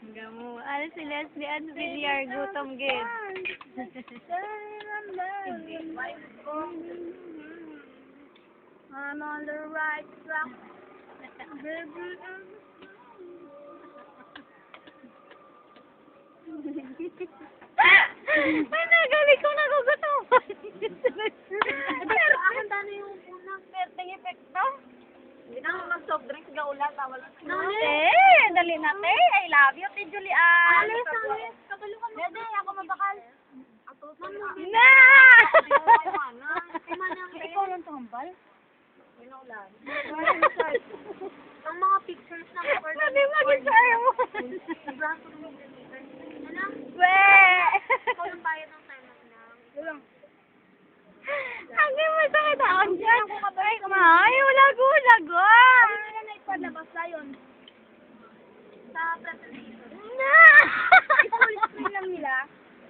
Hanggang mo. Ano si Leslie Ann Villar, gutom gid. I'm on the right track. Ay, nagaling ko nagugutuman. Pero akin tano yung unang perteng epekto. Hindi na ako mag-soft drinks, gaulan, tawal. Nani? Dali na, te. I love you, te Julian. Alis, alis. Kabalo ka mo. Dede, ako mabakal. Na! Ikaw lang tuhambal? Ano Ang mga pictures ng Hindi mag-isaya mo. braso ng millimeter. Ano? We! Ikaw lang bayad ng time na. Walang. Hindi mo sakit ako dyan. Ay, may ulag-ulag, ah. Hindi nila naipadlabas na yun. Sa presentation. Na! Full screen lang nila.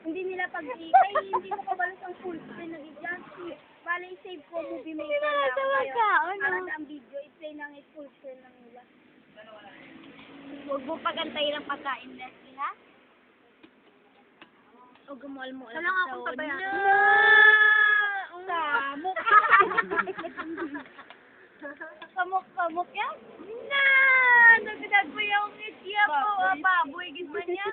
Hindi nila pag-i-ay, hindi ko kabalas ang full screen ng i-dyan. Bale, i-save ko movie maker Hindi na lang. sa Kaya, magkaon, para no? ang video, i-play ng full screen lang nila. Huwag mo pagantayin ang pagkain, Leslie, ha? O gumual-mual Wala nga akong tabayan. Samok. Samok-samok yan? Na! Nagdag mo yung isya ko. Baboy, gizma niya.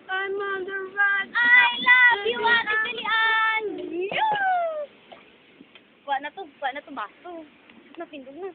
I'm on the run. I love you, Ate Julian! Wa na to baso. Napindog na.